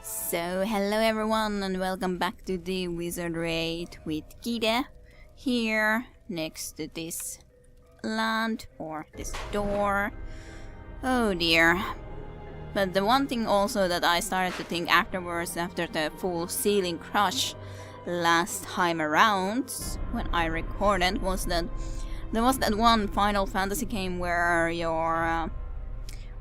So, hello everyone and welcome back to the Wizardry with Gide here next to this land or this door. Oh dear. But the one thing also that I started to think afterwards after the full ceiling crush last time around when I recorded was that there was that one Final Fantasy game where your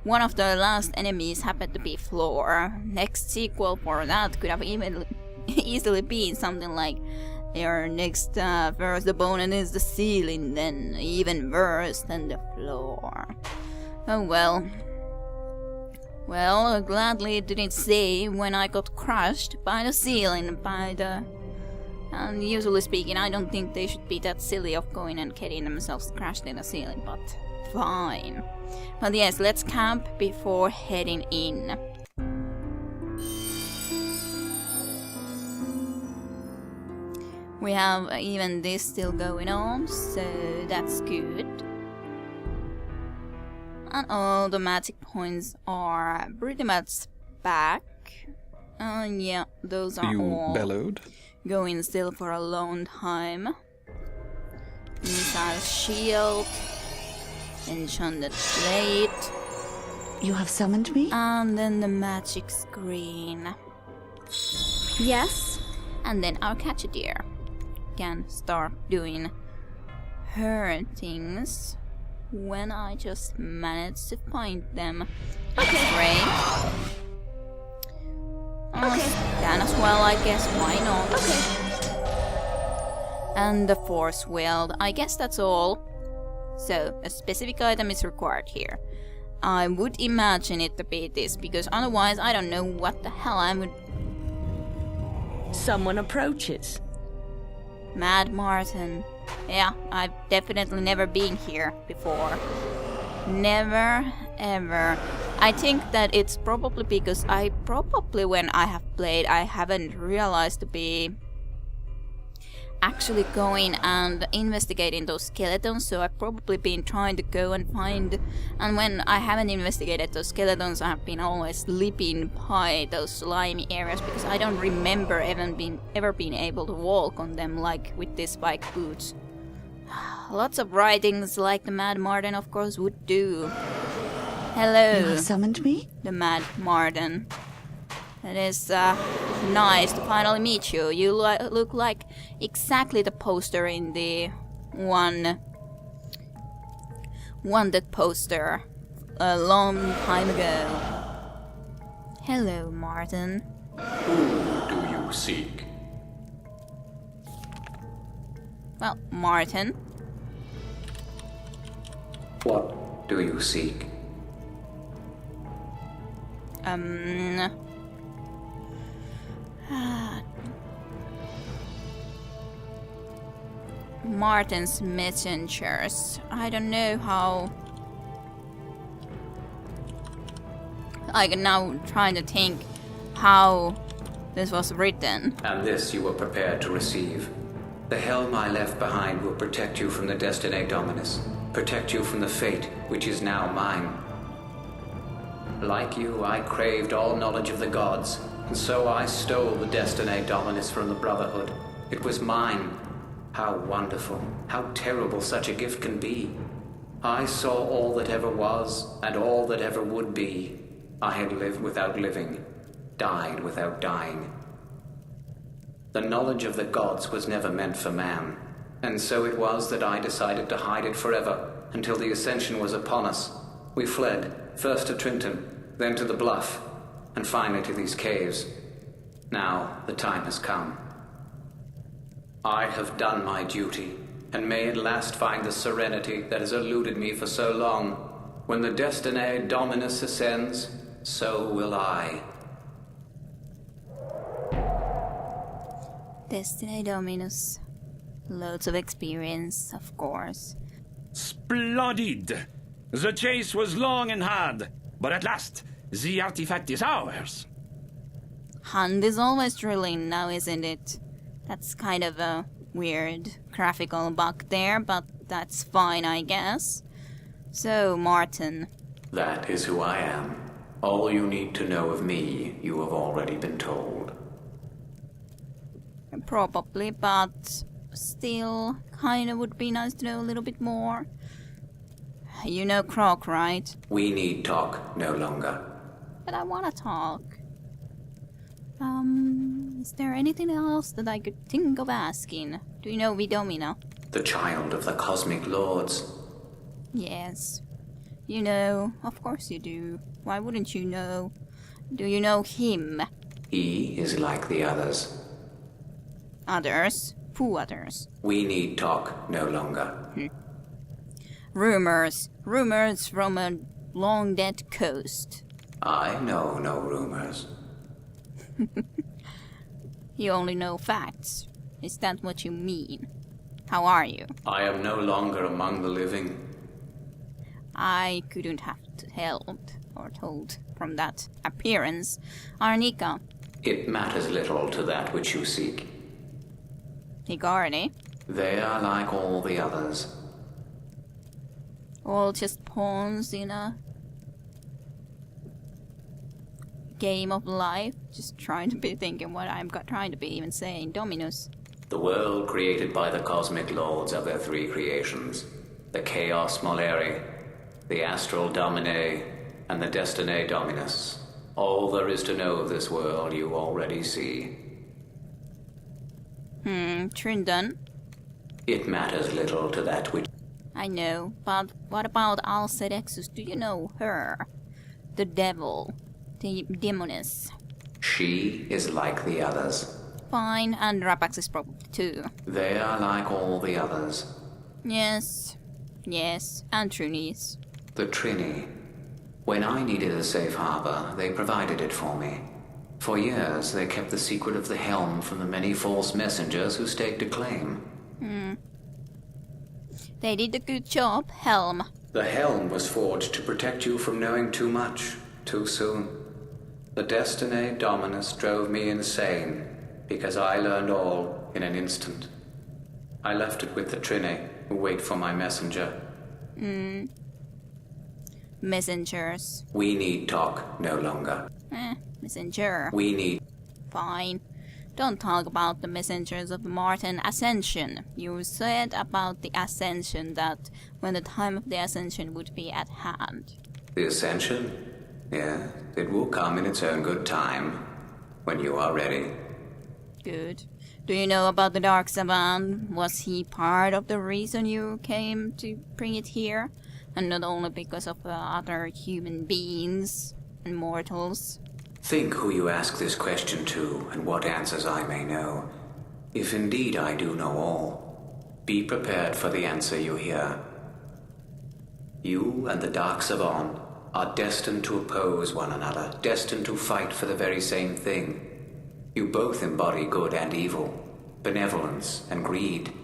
one of the last enemies happened to be Floor. Next sequel for that could have even easily been something like your next first opponent is the ceiling, then even worse than the floor. Oh well. Well, gladly it didn't say when I got crushed by the ceiling, and usually speaking, I don't think they should be that silly of going and getting themselves crashed in the ceiling, but fine. But yes, let's camp before heading in. We have even this still going on, so that's good. And all the magic points are pretty much back. Yeah, those are all bellowed. Going still for a long time. Missile shield. Enchanted plate. You have summoned me? And then the magic screen. Yes? And then our Catchadeer can start doing her things when I just manage to find them. Okay. Great. Scan as well, I guess. Why not? Okay. And the force wield. I guess that's all. So, a specific item is required here. I would imagine it to be this, because otherwise I don't know what the hell I would... Someone approaches. Mad Marten. Yeah, I've definitely never been here before. Never, ever. I think that it's probably because when I have played, I haven't realized to be actually going and investigating those skeletons, so I've probably been trying to go and find, and when I haven't investigated those skeletons, I've been always slipping by those slimy areas because I don't remember ever being able to walk on them like with these spike boots. Lots of writings like the Mad Marten of course would do. Hello. You have summoned me? The Mad Marten. It is nice to finally meet you. You look like exactly the poster in the wanted poster a long time ago. Hello, Marten. Who do you seek? Well, Marten. What do you seek? Marten's messengers. I don't know how. I'm now trying to think how this was written. And this you were prepared to receive. The helm I left behind will protect you from the Destiny Dominus, protect you from the fate which is now mine. Like you, I craved all knowledge of the gods, and so I stole the Destiny Dominus from the Brotherhood. It was mine. How wonderful, how terrible such a gift can be. I saw all that ever was, and all that ever would be. I had lived without living, died without dying. The knowledge of the gods was never meant for man, and so it was that I decided to hide it forever, until the Ascension was upon us. We fled, first to Trenton, then to the Bluff, and finally to these caves. Now the time has come. I have done my duty, and may at last find the serenity that has eluded me for so long. When the Destiny Dominus ascends, so will I. Destiny Dominus. Loads of experience, of course. Splendid! The chase was long and hard, but at last, the artifact is ours. Hand is always drilling now, isn't it? That's kind of a weird graphical bug there, but that's fine, I guess. So, Marten. That is who I am. All you need to know of me, you have already been told. Probably, but still, kinda would be nice to know a little bit more. You know Croc, right? We need talk no longer. But I wanna talk. Is there anything else that I could think of asking? Do you know Vidomina? The child of the cosmic lords. Yes. You know, of course you do. Why wouldn't you know? Do you know him? He is like the others. Others? Who others? We need talk no longer. Rumors. Rumors from a long dead coast. I know no rumors. You only know facts. Is that what you mean? How are you? I am no longer among the living. I couldn't have helped or told from that appearance. Arnika, It matters little to that which you seek. Higarni, They are like all the others. all just pawns in a game of life. Just trying to be thinking what I'm trying to be even saying. Dominus. The world created by the cosmic lords of their three creations. The Chaos Moleri, the Astral Domine, and the Destine Dominus. All there is to know of this world you already see. Trindon. It matters little to that which... I know, but what about Alcedexus? Do you know her? The devil. The demoness. She is like the others. Fine, and Rapax is probably too. They are like all the others. Yes. Yes, and Trunis. The Trini. When I needed a safe harbor, they provided it for me. For years, they kept the secret of the helm from the many false messengers who staked a claim. They did a good job, Helm. The helm was forged to protect you from knowing too much, too soon. The Destine Dominus drove me insane, because I learned all in an instant. I left it with the Trini, who wait for my messenger. Messengers. We need talk no longer. Messenger. We need... Fine. Don't talk about the messengers of the Marten Ascension. You said about the Ascension that when the time of the Ascension would be at hand. The Ascension? Yeah, it will come in its own good time, when you are ready. Good. Do you know about the Dark Savan? Was he part of the reason you came to bring it here? And not only because of other human beings and mortals? Think who you ask this question to, and what answers I may know. If indeed I do know all, be prepared for the answer you hear. You and the Dark Savan are destined to oppose one another, destined to fight for the very same thing. You both embody good and evil, benevolence and greed.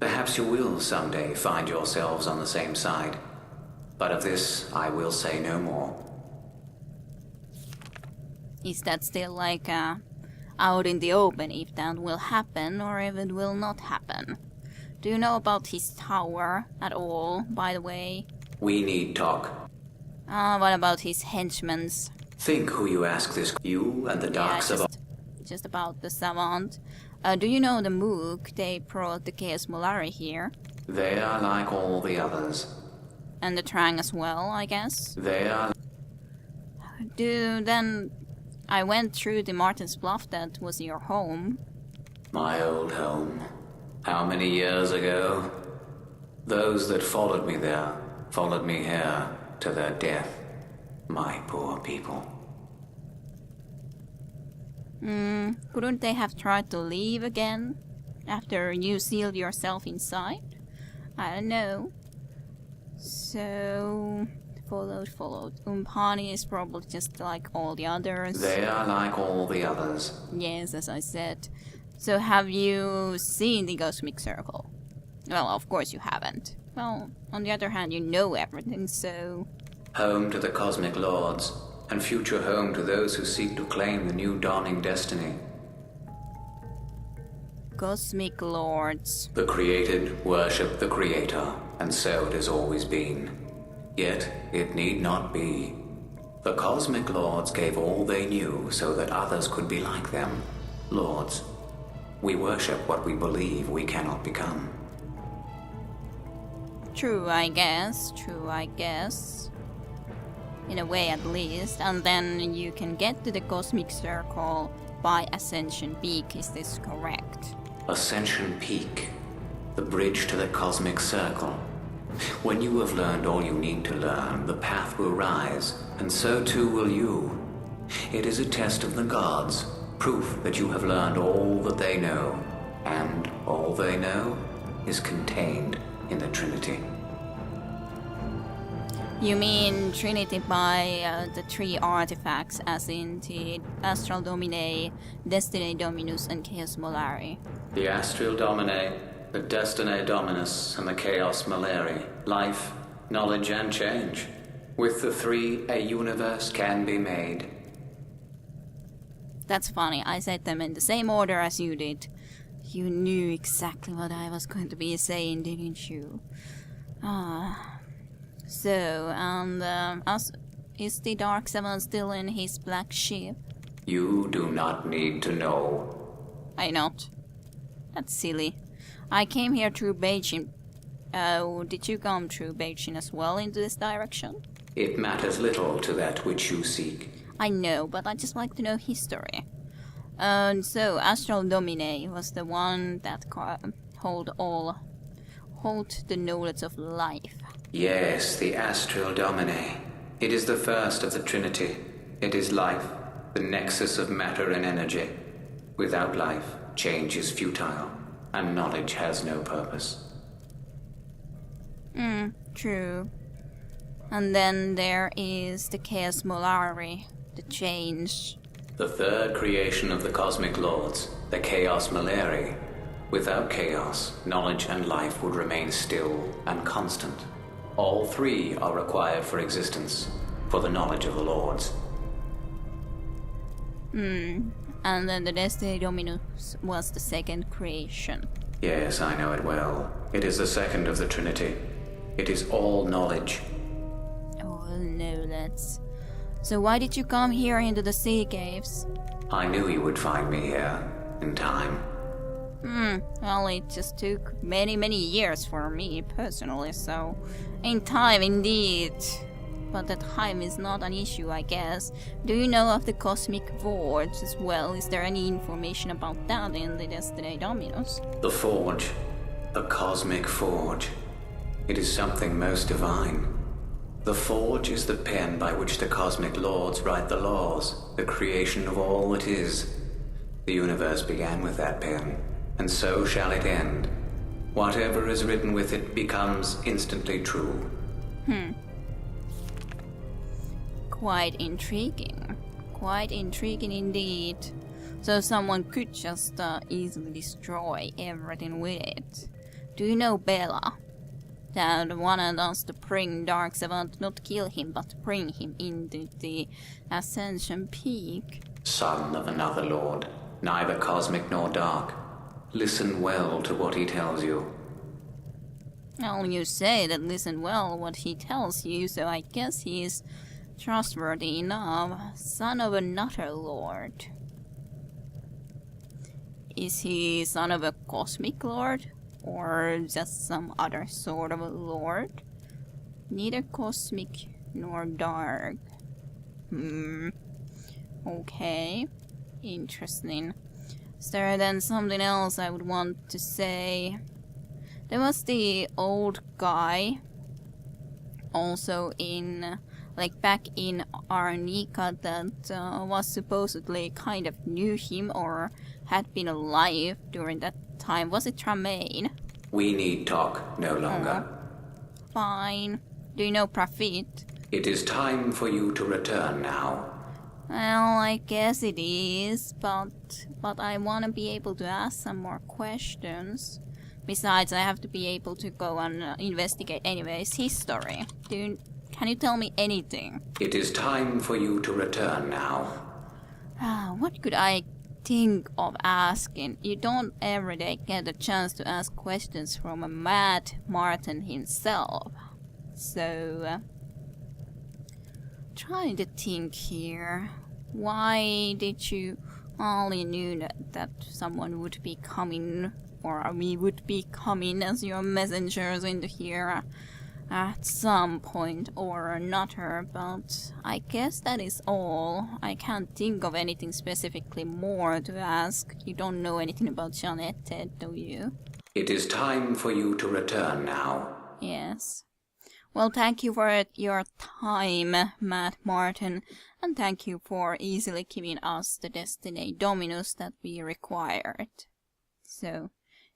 Perhaps you will someday find yourselves on the same side. But of this I will say no more. Is that still like out in the open if that will happen or if it will not happen? Do you know about his tower at all, by the way? We need talk. What about his henchmen's? Think who you ask this. You and the Dark Savan. Just about the Savant. Do you know the Mook? They brought the Chaos Molari here. They are like all the others. And the Trang as well, I guess. They are... Then I went through the Marten's Bluff that was your home. My old home. How many years ago? Those that followed me there, followed me here, to their death. My poor people. Couldn't they have tried to leave again? After you sealed yourself inside? I don't know. So... Followed. Umpani is probably just like all the others. They are like all the others. Yes, as I said. So have you seen the Cosmic Circle? Well, of course you haven't. Well, on the other hand, you know everything, so... Home to the cosmic lords, and future home to those who seek to claim the new dawning destiny. Cosmic Lords. The created worship the Creator, and so it has always been. Yet it need not be. The Cosmic Lords gave all they knew so that others could be like them. Lords, we worship what we believe we cannot become. True, I guess. In a way, at least. And then you can get to the Cosmic Circle by Ascension Peak, is this correct? Ascension Peak, the bridge to the Cosmic Circle. When you have learned all you need to learn, the path will rise, and so too will you. It is a test of the gods, proof that you have learned all that they know, and all they know is contained in the Trinity. You mean Trinity by the three artifacts, as in the Astral Domine, Destiny Dominus, and Chaos Molari. The Astral Domine, the Destiny Dominus, and the Chaos Molari. Life, knowledge, and change. With the three, a universe can be made. That's funny, I said them in the same order as you did. You knew exactly what I was going to be saying, didn't you? So, and is the Dark Seven still in his black ship? You do not need to know. I not. That's silly. I came here through Beijing. Did you come through Beijing as well into this direction? It matters little to that which you seek. I know, but I just like to know history. So Astral Domine was the one that hold the knowledge of life. Yes, the Astral Domine. It is the first of the Trinity. It is life, the nexus of matter and energy. Without life, change is futile, and knowledge has no purpose. True. And then there is the Chaos Molari, the change. The third creation of the Cosmic Lords, the Chaos Molari. Without chaos, knowledge and life would remain still and constant. All three are required for existence, for the knowledge of the Lords. And then the Destiny Dominus was the second creation. Yes, I know it well. It is the second of the Trinity. It is all knowledge. Oh no, that's... So why did you come here into the sea caves? I knew you would find me here, in time. Well, it just took many years for me, personally, so... In time, indeed. But the time is not an issue, I guess. Do you know of the Cosmic Forge as well? Is there any information about that in the Destiny Dominus? The Forge. The Cosmic Forge. It is something most divine. The Forge is the pen by which the Cosmic Lords write the laws, the creation of all that is. The universe began with that pen, and so shall it end. Whatever is written with it becomes instantly true. Quite intriguing. Quite intriguing indeed. So someone could just easily destroy everything with it. Do you know Bella? That wanted us to bring Dark-7, not kill him, but bring him into the Ascension Peak. Son of another lord, neither cosmic nor dark. Listen well to what he tells you. Well, you say that listen well what he tells you, so I guess he is trustworthy enough. Son of another lord. Is he son of a cosmic lord? Or just some other sort of a lord? Neither cosmic nor dark. Okay. Interesting. Is there then something else I would want to say? There was the old guy. Also in... like back in Arnica that was supposedly kind of knew him or had been alive during that time. Was it Tremaine? We need talk no longer. Fine. Do you know Profit? It is time for you to return now. Well, I guess it is, but I want to be able to ask some more questions. Besides, I have to be able to go and investigate anyways history. Can you tell me anything? It is time for you to return now. What could I think of asking? You don't every day get a chance to ask questions from a mad Marten himself. So... trying to think here. Why did you only knew that someone would be coming, or we would be coming as your messengers into here at some point or another, but I guess that is all. I can't think of anything specifically more to ask. You don't know anything about Jeanette, do you? It is time for you to return now. Yes. Well, thank you for your time, Marten, and thank you for easily giving us the Destiny Dominus that we required. So,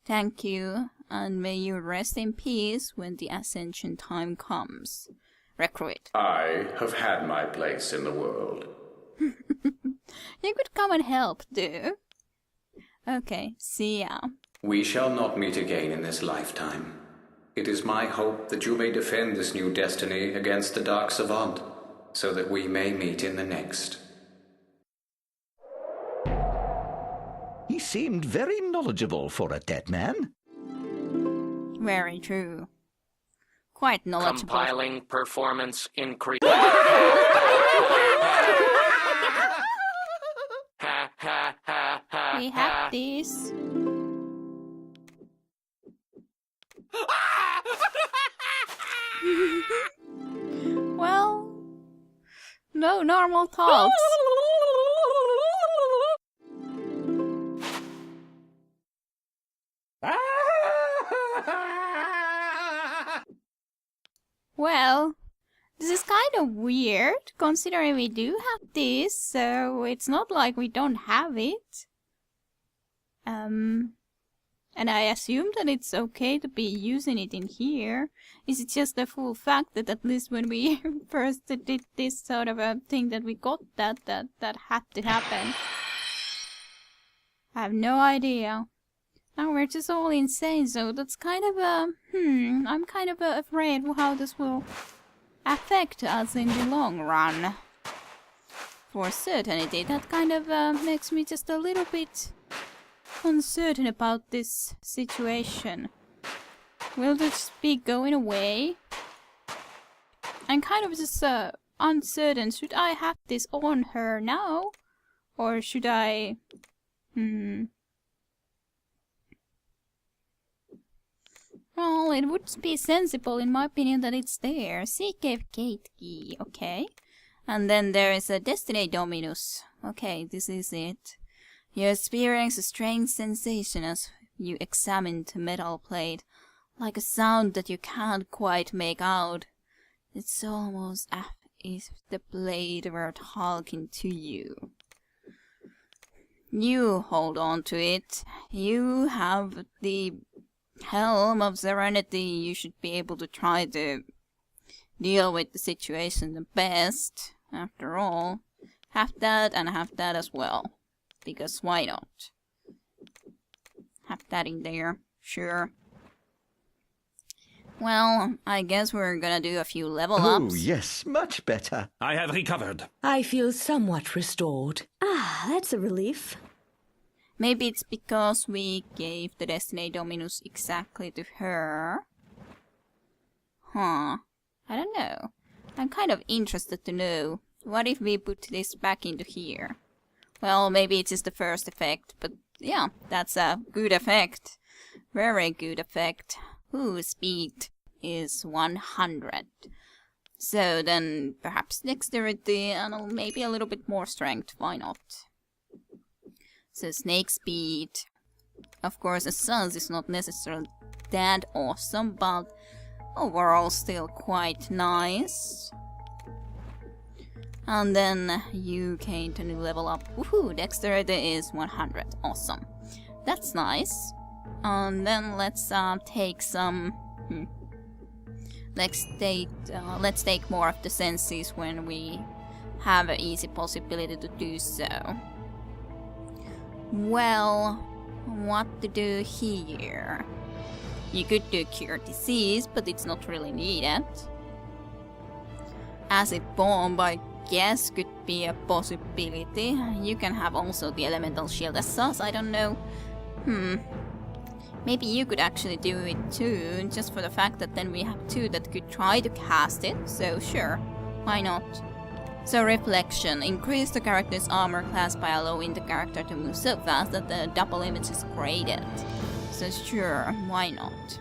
thank you, and may you rest in peace when the ascension time comes. Recruit. I have had my place in the world. You could come and help, too. Okay, see ya. We shall not meet again in this lifetime. It is my hope that you may defend this new destiny against the Dark Savant, so that we may meet in the next. He seemed very knowledgeable for a dead man. Very true. Quite knowledgeable. Compiling performance increase. We have this. Well, no normal thoughts. Well, this is kind of weird, considering we do have this, so it's not like we don't have it. And I assume that it's okay to be using it in here. Is it just the full fact that at least when we first did this sort of a thing that we got that had to happen? I have no idea. Now we're just all insane, so that's kind of a... I'm kind of afraid how this will affect us in the long run. For certainty, that kind of makes me just a little bit uncertain about this situation. Will this be going away? I'm kind of just uncertain. Should I have this on her now? Or should I... Well, it would be sensible in my opinion that it's there. Sea Cave Gate Key, okay. And then there is a Destiny Dominus. Okay, this is it. You experience a strange sensation as you examine the metal plate, like a sound that you can't quite make out. It's almost as if the blade were talking to you. You hold on to it. You have the helm of Serenity. You should be able to try to deal with the situation the best. After all, have that and have that as well. Because why not? Have that in there, sure. Well, I guess we're gonna do a few level ups. Oh, yes, much better. I have recovered. I feel somewhat restored. Ah, that's a relief. Maybe it's because we gave the Destiny Dominus exactly to her. Huh. I don't know. I'm kind of interested to know. What if we put this back into here? Well, maybe it's just the first effect, but yeah, that's a good effect. Very good effect. Ooh, speed is 100. So then perhaps dexterity and maybe a little bit more strength, why not? So snake speed. Of course, a Suns is not necessarily that awesome, but overall still quite nice. And then you gain a new level up. Woohoo! Dexterity is 100. Awesome. That's nice. And then let's take some... Let's take more of the senses when we have an easy possibility to do so. Well, what to do here? You could do Cure Disease, but it's not really needed. Acid Bomb, I guess, could be a possibility. You can have also the Elemental Shield as sus, I don't know. Maybe you could actually do it too, just for the fact that then we have two that could try to cast it, so sure, why not? So reflection. Increase the character's armor class by allowing the character to move so fast that the double image is created. So sure, why not?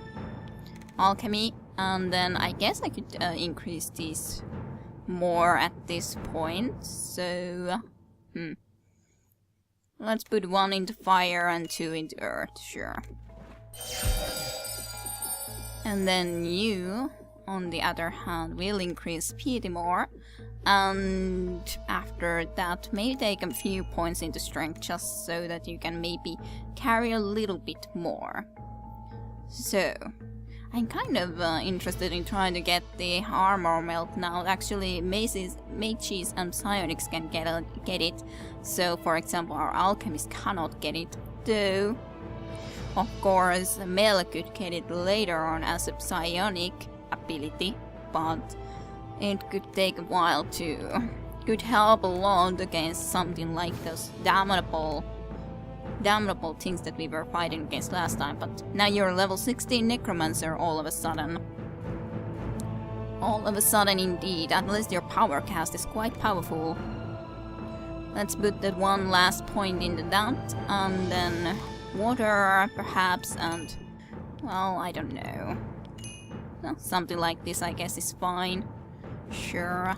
Alchemy, and then I guess I could increase these more at this point. So, let's put 1 into fire and 2 into earth, sure. And then you, on the other hand, will increase speed more. And after that, maybe take a few points into strength just so that you can maybe carry a little bit more. So, I'm kind of interested in trying to get the armor melt now. Actually, mages and psionics can get it. So, for example, our alchemist cannot get it, though. Of course, Mel could get it later on as a psionic ability, but it could take a while too. Could help a lot against something like those damnable things that we were fighting against last time, but now you're level 16 necromancer all of a sudden. All of a sudden indeed, at least your power cast is quite powerful. Let's put that one last point into that, and then water perhaps, and well, I don't know. Well, something like this I guess is fine. Sure.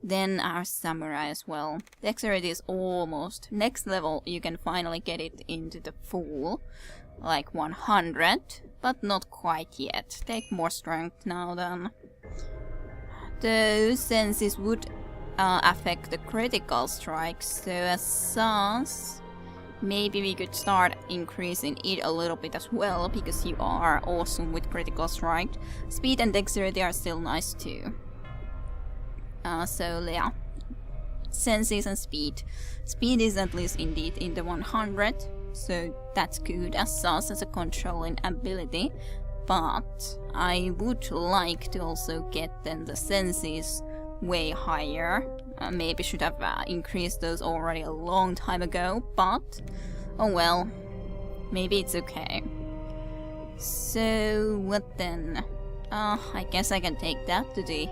Then our samurai as well. Dexterity is almost next level. You can finally get it into the full, like 100, but not quite yet. Take more strength now then. Those senses would affect the critical strikes, so as such, maybe we could start increasing it a little bit as well, because you are awesome with critical strike. Speed and dexterity are still nice too. So yeah, senses and speed. Speed is at least indeed in the 100, so that's good as such as a controlling ability. But I would like to also get then the senses way higher. Maybe should have increased those already a long time ago, but oh well, maybe it's okay. So what then? I guess I can take that to the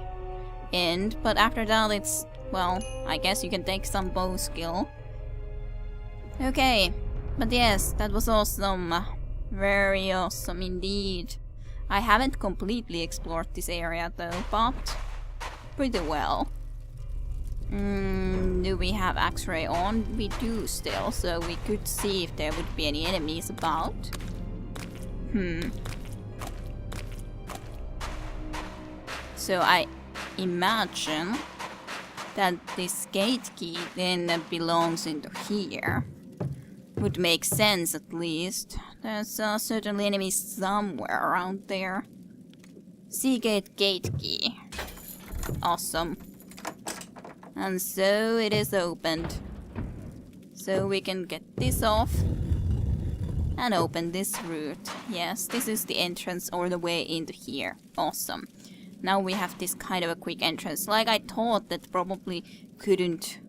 end, but after that it's, well, I guess you can take some bow skill. Okay, but yes, that was awesome. Very awesome indeed. I haven't completely explored this area though, but pretty well. Do we have X-ray on? We do still, so we could see if there would be any enemies about. So I imagine that this gate key then belongs into here. Would make sense at least. There's certainly enemies somewhere around there. Seagate gate key. Awesome. And so it is opened. So we can get this off and open this route. Yes, this is the entrance or the way into here. Awesome. Now we have this kind of a quick entrance. Like I thought that probably couldn't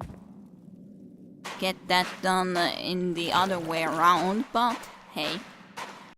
get that done in the other way around, but hey,